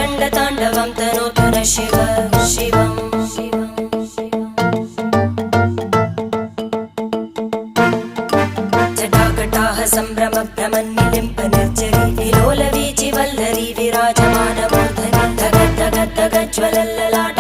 रङ्गताण्डवं तनोतु न शिव शिवम् जटाकटाः सम्भ्रमभ्रमन्निलिम्प निर्जरी विलोलवीचि वल्लरी विराजमानमूर्धनि धगद्धगद्धगज्ज्वलल्ललाट